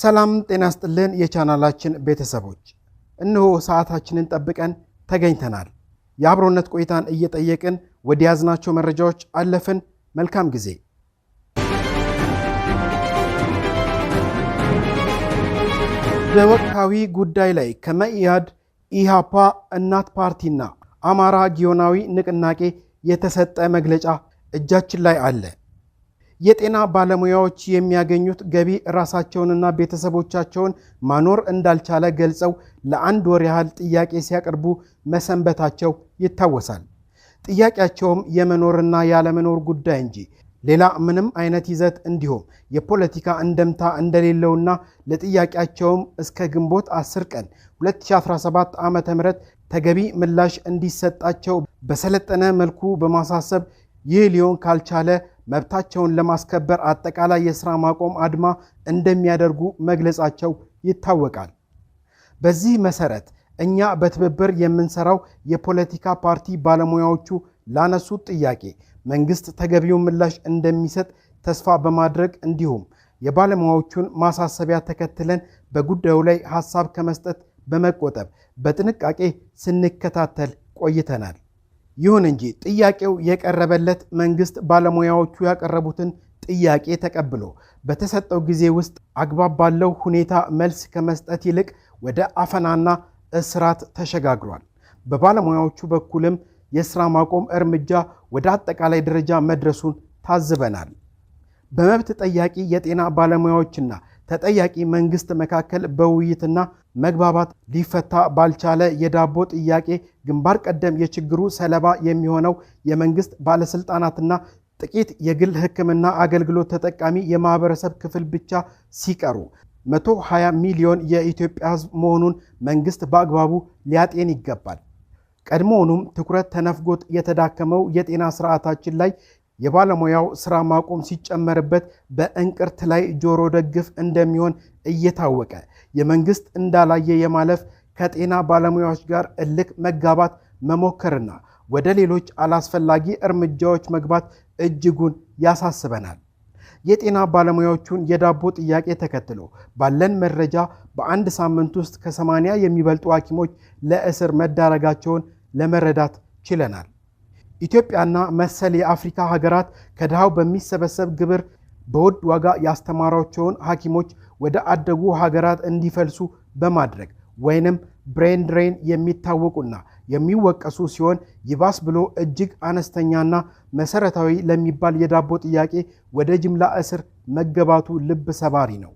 ሰላም ጤና ይስጥልን የቻናላችን ቤተሰቦች እነሆ ሰዓታችንን ጠብቀን ተገኝተናል። የአብሮነት ቆይታን እየጠየቅን ወደ ያዝናቸው መረጃዎች አለፍን። መልካም ጊዜ። በወቅታዊ ጉዳይ ላይ ከመኢአድ፣ ኢሃፓ፣ እናት ፓርቲና አማራ ጊዮናዊ ንቅናቄ የተሰጠ መግለጫ እጃችን ላይ አለ። የጤና ባለሙያዎች የሚያገኙት ገቢ ራሳቸውንና ቤተሰቦቻቸውን ማኖር እንዳልቻለ ገልጸው ለአንድ ወር ያህል ጥያቄ ሲያቀርቡ መሰንበታቸው ይታወሳል። ጥያቄያቸውም የመኖርና ያለመኖር ጉዳይ እንጂ ሌላ ምንም አይነት ይዘት እንዲሁም የፖለቲካ እንደምታ እንደሌለውና ለጥያቄያቸውም እስከ ግንቦት 10 ቀን 2017 ዓ.ም ተገቢ ምላሽ እንዲሰጣቸው በሰለጠነ መልኩ በማሳሰብ ይህ ሊሆን ካልቻለ መብታቸውን ለማስከበር አጠቃላይ የሥራ ማቆም አድማ እንደሚያደርጉ መግለጻቸው ይታወቃል። በዚህ መሰረት እኛ በትብብር የምንሰራው የፖለቲካ ፓርቲ ባለሙያዎቹ ላነሱት ጥያቄ መንግስት ተገቢውን ምላሽ እንደሚሰጥ ተስፋ በማድረግ እንዲሁም የባለሙያዎቹን ማሳሰቢያ ተከትለን በጉዳዩ ላይ ሐሳብ ከመስጠት በመቆጠብ በጥንቃቄ ስንከታተል ቆይተናል። ይሁን እንጂ ጥያቄው የቀረበለት መንግስት ባለሙያዎቹ ያቀረቡትን ጥያቄ ተቀብሎ በተሰጠው ጊዜ ውስጥ አግባብ ባለው ሁኔታ መልስ ከመስጠት ይልቅ ወደ አፈናና እስራት ተሸጋግሯል። በባለሙያዎቹ በኩልም የሥራ ማቆም እርምጃ ወደ አጠቃላይ ደረጃ መድረሱን ታዝበናል። በመብት ጠያቂ የጤና ባለሙያዎችና ተጠያቂ መንግስት መካከል በውይይትና መግባባት ሊፈታ ባልቻለ የዳቦ ጥያቄ ግንባር ቀደም የችግሩ ሰለባ የሚሆነው የመንግስት ባለስልጣናትና ጥቂት የግል ሕክምና አገልግሎት ተጠቃሚ የማህበረሰብ ክፍል ብቻ ሲቀሩ 120 ሚሊዮን የኢትዮጵያ ሕዝብ መሆኑን መንግስት በአግባቡ ሊያጤን ይገባል። ቀድሞውኑም ትኩረት ተነፍጎት የተዳከመው የጤና ስርዓታችን ላይ የባለሙያው ሥራ ማቆም ሲጨመርበት በእንቅርት ላይ ጆሮ ደግፍ እንደሚሆን እየታወቀ የመንግስት እንዳላየ የማለፍ ከጤና ባለሙያዎች ጋር እልክ መጋባት መሞከርና ወደ ሌሎች አላስፈላጊ እርምጃዎች መግባት እጅጉን ያሳስበናል። የጤና ባለሙያዎቹን የዳቦ ጥያቄ ተከትሎ ባለን መረጃ በአንድ ሳምንት ውስጥ ከ80 የሚበልጡ ሐኪሞች ለእስር መዳረጋቸውን ለመረዳት ችለናል። ኢትዮጵያና መሰል የአፍሪካ ሀገራት ከድሃው በሚሰበሰብ ግብር በውድ ዋጋ ያስተማሯቸውን ሐኪሞች ወደ አደጉ ሀገራት እንዲፈልሱ በማድረግ ወይንም ብሬን ድሬን የሚታወቁና የሚወቀሱ ሲሆን ይባስ ብሎ እጅግ አነስተኛና መሰረታዊ ለሚባል የዳቦ ጥያቄ ወደ ጅምላ እስር መገባቱ ልብ ሰባሪ ነው።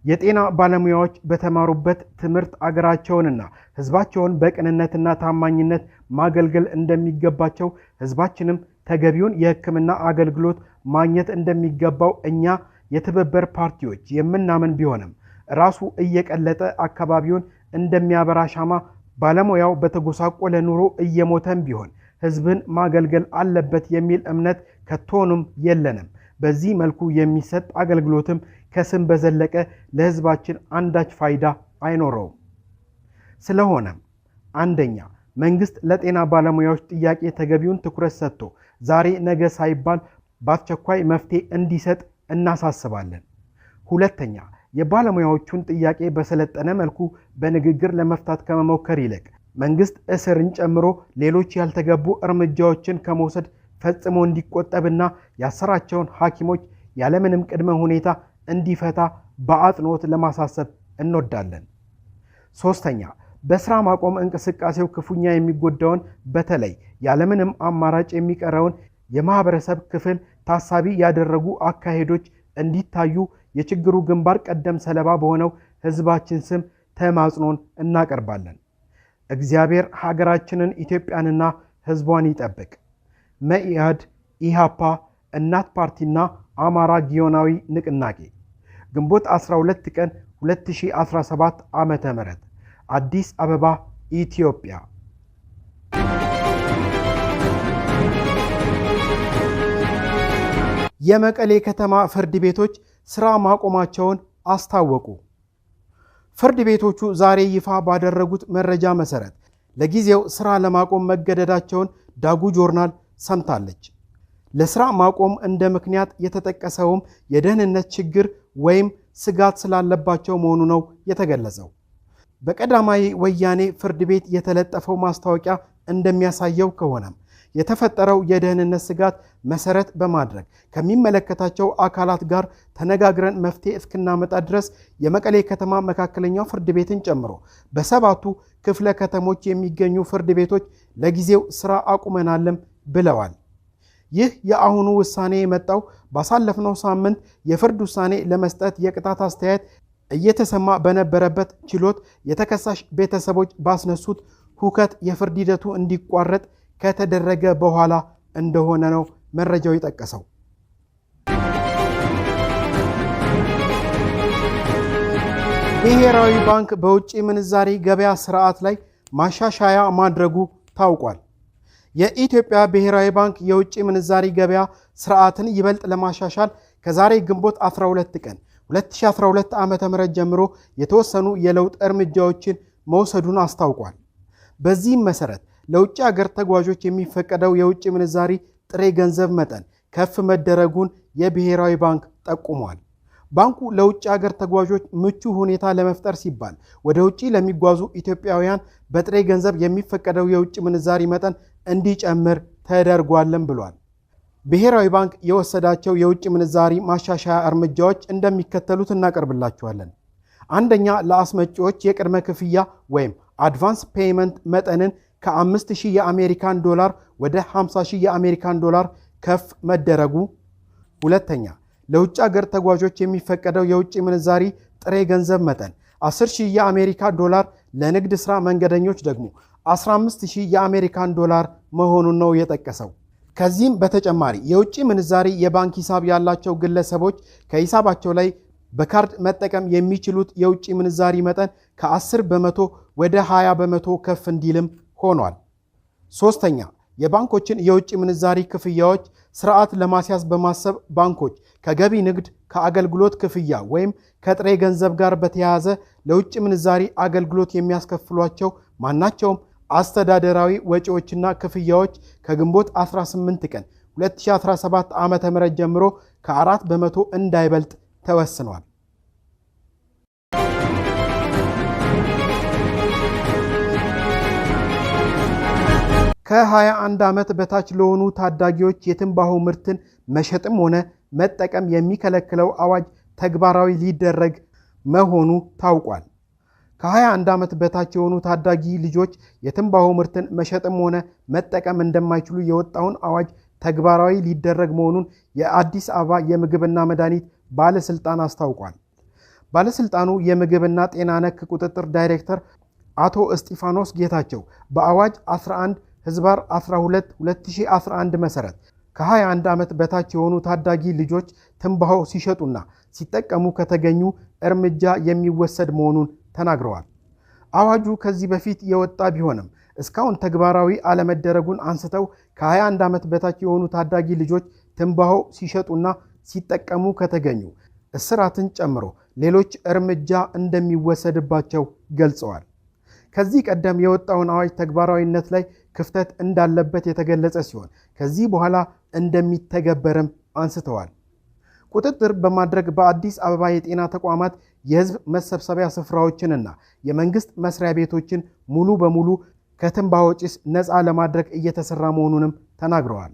የጤና ባለሙያዎች በተማሩበት ትምህርት አገራቸውንና ሕዝባቸውን በቅንነትና ታማኝነት ማገልገል እንደሚገባቸው ሕዝባችንም ተገቢውን የሕክምና አገልግሎት ማግኘት እንደሚገባው እኛ የትብብር ፓርቲዎች የምናምን ቢሆንም ራሱ እየቀለጠ አካባቢውን እንደሚያበራ ሻማ ባለሙያው በተጎሳቆለ ኑሮ እየሞተም ቢሆን ሕዝብን ማገልገል አለበት የሚል እምነት ከቶንም የለንም። በዚህ መልኩ የሚሰጥ አገልግሎትም ከስም በዘለቀ ለሕዝባችን አንዳች ፋይዳ አይኖረውም። ስለሆነም አንደኛ መንግስት ለጤና ባለሙያዎች ጥያቄ ተገቢውን ትኩረት ሰጥቶ ዛሬ ነገ ሳይባል በአስቸኳይ መፍትሄ እንዲሰጥ እናሳስባለን። ሁለተኛ የባለሙያዎቹን ጥያቄ በሰለጠነ መልኩ በንግግር ለመፍታት ከመሞከር ይልቅ መንግስት እስርን ጨምሮ ሌሎች ያልተገቡ እርምጃዎችን ከመውሰድ ፈጽሞ እንዲቆጠብና ያሰራቸውን ሐኪሞች ያለምንም ቅድመ ሁኔታ እንዲፈታ በአጽንኦት ለማሳሰብ እንወዳለን። ሶስተኛ በሥራ ማቆም እንቅስቃሴው ክፉኛ የሚጎዳውን በተለይ ያለምንም አማራጭ የሚቀረውን የማህበረሰብ ክፍል ታሳቢ ያደረጉ አካሄዶች እንዲታዩ የችግሩ ግንባር ቀደም ሰለባ በሆነው ሕዝባችን ስም ተማጽኖን እናቀርባለን። እግዚአብሔር ሀገራችንን ኢትዮጵያንና ሕዝቧን ይጠብቅ። መኢአድ፣ ኢሃፓ፣ እናት ፓርቲና አማራ ጊዮናዊ ንቅናቄ ግንቦት 12 ቀን 2017 ዓ.ም አዲስ አበባ ኢትዮጵያ። የመቀሌ ከተማ ፍርድ ቤቶች ሥራ ማቆማቸውን አስታወቁ። ፍርድ ቤቶቹ ዛሬ ይፋ ባደረጉት መረጃ መሰረት ለጊዜው ሥራ ለማቆም መገደዳቸውን ዳጉ ጆርናል ሰምታለች። ለሥራ ማቆም እንደ ምክንያት የተጠቀሰውም የደህንነት ችግር ወይም ስጋት ስላለባቸው መሆኑ ነው የተገለጸው። በቀዳማዊ ወያኔ ፍርድ ቤት የተለጠፈው ማስታወቂያ እንደሚያሳየው ከሆነም የተፈጠረው የደህንነት ስጋት መሰረት በማድረግ ከሚመለከታቸው አካላት ጋር ተነጋግረን መፍትሄ እስክናመጣ ድረስ የመቀሌ ከተማ መካከለኛው ፍርድ ቤትን ጨምሮ በሰባቱ ክፍለ ከተሞች የሚገኙ ፍርድ ቤቶች ለጊዜው ስራ አቁመናልም ብለዋል። ይህ የአሁኑ ውሳኔ የመጣው ባሳለፍነው ሳምንት የፍርድ ውሳኔ ለመስጠት የቅጣት አስተያየት እየተሰማ በነበረበት ችሎት የተከሳሽ ቤተሰቦች ባስነሱት ሁከት የፍርድ ሂደቱ እንዲቋረጥ ከተደረገ በኋላ እንደሆነ ነው መረጃው የጠቀሰው። ብሔራዊ ባንክ በውጭ ምንዛሪ ገበያ ስርዓት ላይ ማሻሻያ ማድረጉ ታውቋል። የኢትዮጵያ ብሔራዊ ባንክ የውጭ ምንዛሪ ገበያ ስርዓትን ይበልጥ ለማሻሻል ከዛሬ ግንቦት 12 ቀን 2012 ዓ.ም ጀምሮ የተወሰኑ የለውጥ እርምጃዎችን መውሰዱን አስታውቋል። በዚህም መሰረት ለውጭ ሀገር ተጓዦች የሚፈቀደው የውጭ ምንዛሪ ጥሬ ገንዘብ መጠን ከፍ መደረጉን የብሔራዊ ባንክ ጠቁሟል። ባንኩ ለውጭ ሀገር ተጓዦች ምቹ ሁኔታ ለመፍጠር ሲባል ወደ ውጭ ለሚጓዙ ኢትዮጵያውያን በጥሬ ገንዘብ የሚፈቀደው የውጭ ምንዛሪ መጠን እንዲጨምር ተደርጓልም ብሏል። ብሔራዊ ባንክ የወሰዳቸው የውጭ ምንዛሪ ማሻሻያ እርምጃዎች እንደሚከተሉት እናቀርብላችኋለን። አንደኛ፣ ለአስመጪዎች የቅድመ ክፍያ ወይም አድቫንስ ፔይመንት መጠንን ከ5000 የአሜሪካን ዶላር ወደ 50000 የአሜሪካን ዶላር ከፍ መደረጉ። ሁለተኛ፣ ለውጭ ሀገር ተጓዦች የሚፈቀደው የውጭ ምንዛሪ ጥሬ ገንዘብ መጠን 10000 የአሜሪካን ዶላር፣ ለንግድ ሥራ መንገደኞች ደግሞ 15000 የአሜሪካን ዶላር መሆኑን ነው የጠቀሰው። ከዚህም በተጨማሪ የውጭ ምንዛሪ የባንክ ሂሳብ ያላቸው ግለሰቦች ከሂሳባቸው ላይ በካርድ መጠቀም የሚችሉት የውጭ ምንዛሪ መጠን ከ10 በመቶ ወደ 20 በመቶ ከፍ እንዲልም ሆኗል። ሶስተኛ፣ የባንኮችን የውጭ ምንዛሪ ክፍያዎች ስርዓት ለማስያዝ በማሰብ ባንኮች ከገቢ ንግድ፣ ከአገልግሎት ክፍያ ወይም ከጥሬ ገንዘብ ጋር በተያያዘ ለውጭ ምንዛሪ አገልግሎት የሚያስከፍሏቸው ማናቸውም አስተዳደራዊ ወጪዎችና ክፍያዎች ከግንቦት 18 ቀን 2017 ዓ.ም ጀምሮ ከ4 በመቶ እንዳይበልጥ ተወስኗል። ከ21 ዓመት በታች ለሆኑ ታዳጊዎች የትንባሆ ምርትን መሸጥም ሆነ መጠቀም የሚከለክለው አዋጅ ተግባራዊ ሊደረግ መሆኑ ታውቋል። ከ21 ዓመት በታች የሆኑ ታዳጊ ልጆች የትንባሆ ምርትን መሸጥም ሆነ መጠቀም እንደማይችሉ የወጣውን አዋጅ ተግባራዊ ሊደረግ መሆኑን የአዲስ አበባ የምግብና መድኃኒት ባለስልጣን አስታውቋል። ባለስልጣኑ የምግብና ጤና ነክ ቁጥጥር ዳይሬክተር አቶ እስጢፋኖስ ጌታቸው በአዋጅ 11/12/2011 መሰረት ከ21 ዓመት በታች የሆኑ ታዳጊ ልጆች ትንባሆ ሲሸጡና ሲጠቀሙ ከተገኙ እርምጃ የሚወሰድ መሆኑን ተናግረዋል። አዋጁ ከዚህ በፊት የወጣ ቢሆንም እስካሁን ተግባራዊ አለመደረጉን አንስተው ከ21 ዓመት በታች የሆኑ ታዳጊ ልጆች ትንባሆ ሲሸጡና ሲጠቀሙ ከተገኙ እስራትን ጨምሮ ሌሎች እርምጃ እንደሚወሰድባቸው ገልጸዋል። ከዚህ ቀደም የወጣውን አዋጅ ተግባራዊነት ላይ ክፍተት እንዳለበት የተገለጸ ሲሆን ከዚህ በኋላ እንደሚተገበርም አንስተዋል። ቁጥጥር በማድረግ በአዲስ አበባ የጤና ተቋማት፣ የሕዝብ መሰብሰቢያ ስፍራዎችንና የመንግስት መስሪያ ቤቶችን ሙሉ በሙሉ ከትንባሆ ጭስ ነፃ ለማድረግ እየተሰራ መሆኑንም ተናግረዋል።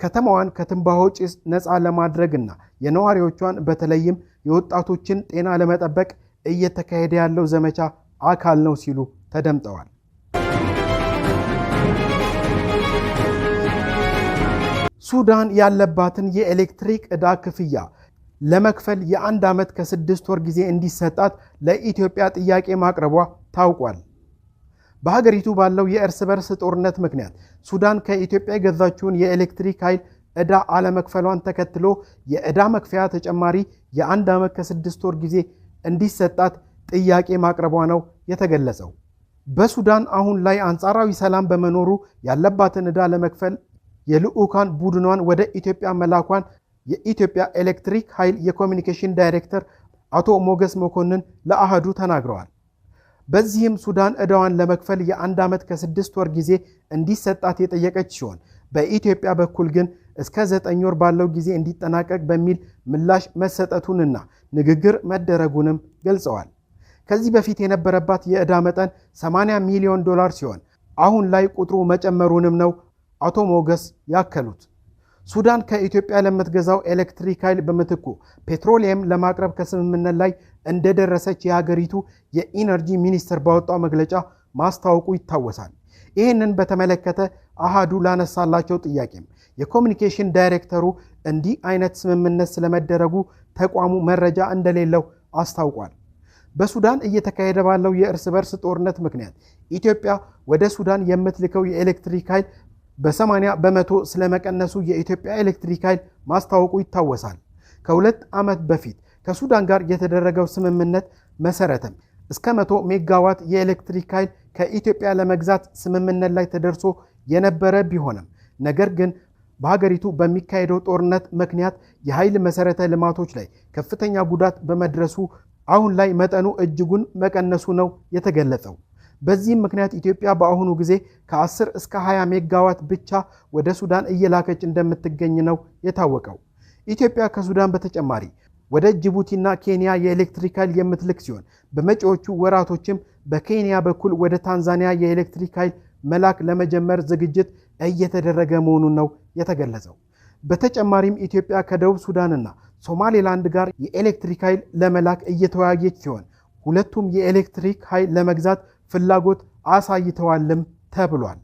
ከተማዋን ከትንባሆ ጭስ ነፃ ለማድረግና የነዋሪዎቿን በተለይም የወጣቶችን ጤና ለመጠበቅ እየተካሄደ ያለው ዘመቻ አካል ነው ሲሉ ተደምጠዋል። ሱዳን ያለባትን የኤሌክትሪክ ዕዳ ክፍያ ለመክፈል የ1 ዓመት ከ6 ወር ጊዜ እንዲሰጣት ለኢትዮጵያ ጥያቄ ማቅረቧ ታውቋል። በሀገሪቱ ባለው የእርስ በርስ ጦርነት ምክንያት ሱዳን ከኢትዮጵያ የገዛችውን የኤሌክትሪክ ኃይል ዕዳ አለመክፈሏን ተከትሎ የዕዳ መክፈያ ተጨማሪ የ1 ዓመት ከ6 ወር ጊዜ እንዲሰጣት ጥያቄ ማቅረቧ ነው የተገለጸው። በሱዳን አሁን ላይ አንጻራዊ ሰላም በመኖሩ ያለባትን ዕዳ ለመክፈል የልዑካን ቡድኗን ወደ ኢትዮጵያ መላኳን የኢትዮጵያ ኤሌክትሪክ ኃይል የኮሚኒኬሽን ዳይሬክተር አቶ ሞገስ መኮንን ለአሃዱ ተናግረዋል። በዚህም ሱዳን ዕዳዋን ለመክፈል የ1 ዓመት ከ6 ወር ጊዜ እንዲሰጣት የጠየቀች ሲሆን በኢትዮጵያ በኩል ግን እስከ 9 ወር ባለው ጊዜ እንዲጠናቀቅ በሚል ምላሽ መሰጠቱንና ንግግር መደረጉንም ገልጸዋል። ከዚህ በፊት የነበረባት የዕዳ መጠን 80 ሚሊዮን ዶላር ሲሆን አሁን ላይ ቁጥሩ መጨመሩንም ነው አቶ ሞገስ ያከሉት። ሱዳን ከኢትዮጵያ ለምትገዛው ኤሌክትሪክ ኃይል በምትኩ ፔትሮሊየም ለማቅረብ ከስምምነት ላይ እንደደረሰች የሀገሪቱ የኢነርጂ ሚኒስቴር ባወጣው መግለጫ ማስታወቁ ይታወሳል። ይህንን በተመለከተ አሃዱ ላነሳላቸው ጥያቄም የኮሚኒኬሽን ዳይሬክተሩ እንዲህ አይነት ስምምነት ስለመደረጉ ተቋሙ መረጃ እንደሌለው አስታውቋል። በሱዳን እየተካሄደ ባለው የእርስ በርስ ጦርነት ምክንያት ኢትዮጵያ ወደ ሱዳን የምትልከው የኤሌክትሪክ ኃይል በ80 በመቶ ስለመቀነሱ የኢትዮጵያ ኤሌክትሪክ ኃይል ማስታወቁ ይታወሳል። ከ2 ዓመት በፊት ከሱዳን ጋር የተደረገው ስምምነት መሰረትም እስከ 100 ሜጋዋት የኤሌክትሪክ ኃይል ከኢትዮጵያ ለመግዛት ስምምነት ላይ ተደርሶ የነበረ ቢሆንም ነገር ግን በሀገሪቱ በሚካሄደው ጦርነት ምክንያት የኃይል መሰረተ ልማቶች ላይ ከፍተኛ ጉዳት በመድረሱ አሁን ላይ መጠኑ እጅጉን መቀነሱ ነው የተገለጸው። በዚህም ምክንያት ኢትዮጵያ በአሁኑ ጊዜ ከ10 እስከ 20 ሜጋዋት ብቻ ወደ ሱዳን እየላከች እንደምትገኝ ነው የታወቀው። ኢትዮጵያ ከሱዳን በተጨማሪ ወደ ጅቡቲና ኬንያ የኤሌክትሪክ ኃይል የምትልክ ሲሆን በመጪዎቹ ወራቶችም በኬንያ በኩል ወደ ታንዛኒያ የኤሌክትሪክ ኃይል መላክ ለመጀመር ዝግጅት እየተደረገ መሆኑን ነው የተገለጸው። በተጨማሪም ኢትዮጵያ ከደቡብ ሱዳንና ሶማሌላንድ ጋር የኤሌክትሪክ ኃይል ለመላክ እየተወያየች ሲሆን ሁለቱም የኤሌክትሪክ ኃይል ለመግዛት ፍላጎት አሳይተዋልም ተብሏል።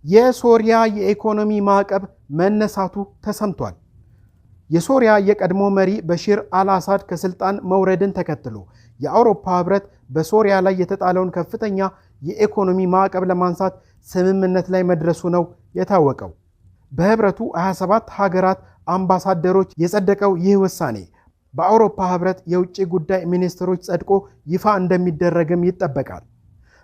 የሶሪያ የኢኮኖሚ ማዕቀብ መነሳቱ ተሰምቷል። የሶሪያ የቀድሞ መሪ በሽር አልአሳድ ከስልጣን መውረድን ተከትሎ የአውሮፓ ህብረት በሶሪያ ላይ የተጣለውን ከፍተኛ የኢኮኖሚ ማዕቀብ ለማንሳት ስምምነት ላይ መድረሱ ነው የታወቀው። በህብረቱ 27 ሀገራት አምባሳደሮች የጸደቀው ይህ ውሳኔ በአውሮፓ ህብረት የውጭ ጉዳይ ሚኒስትሮች ጸድቆ ይፋ እንደሚደረግም ይጠበቃል።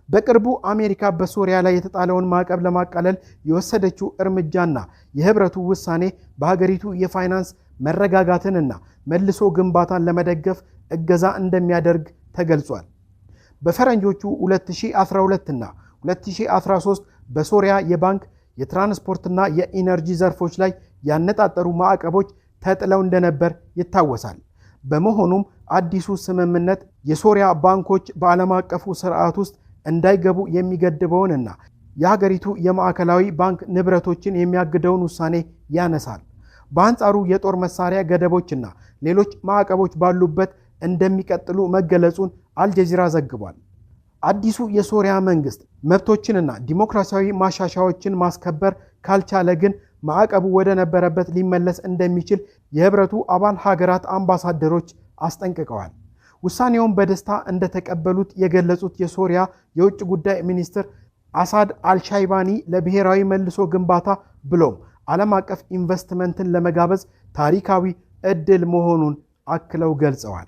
በቅርቡ አሜሪካ በሶሪያ ላይ የተጣለውን ማዕቀብ ለማቃለል የወሰደችው እርምጃና የህብረቱ ውሳኔ በሀገሪቱ የፋይናንስ መረጋጋትንና መልሶ ግንባታን ለመደገፍ እገዛ እንደሚያደርግ ተገልጿል። በፈረንጆቹ 2012 እና 2013 በሶሪያ የባንክ የትራንስፖርትና የኢነርጂ ዘርፎች ላይ ያነጣጠሩ ማዕቀቦች ተጥለው እንደነበር ይታወሳል። በመሆኑም አዲሱ ስምምነት የሶሪያ ባንኮች በዓለም አቀፉ ስርዓት ውስጥ እንዳይገቡ የሚገድበውንና የሀገሪቱ የማዕከላዊ ባንክ ንብረቶችን የሚያግደውን ውሳኔ ያነሳል። በአንጻሩ የጦር መሳሪያ ገደቦችና ሌሎች ማዕቀቦች ባሉበት እንደሚቀጥሉ መገለጹን አልጀዚራ ዘግቧል። አዲሱ የሶሪያ መንግስት መብቶችንና ዲሞክራሲያዊ ማሻሻያዎችን ማስከበር ካልቻለ ግን ማዕቀቡ ወደ ነበረበት ሊመለስ እንደሚችል የህብረቱ አባል ሀገራት አምባሳደሮች አስጠንቅቀዋል። ውሳኔውን በደስታ እንደተቀበሉት የገለጹት የሶሪያ የውጭ ጉዳይ ሚኒስትር አሳድ አልሻይባኒ ለብሔራዊ መልሶ ግንባታ ብሎም ዓለም አቀፍ ኢንቨስትመንትን ለመጋበዝ ታሪካዊ ዕድል መሆኑን አክለው ገልጸዋል።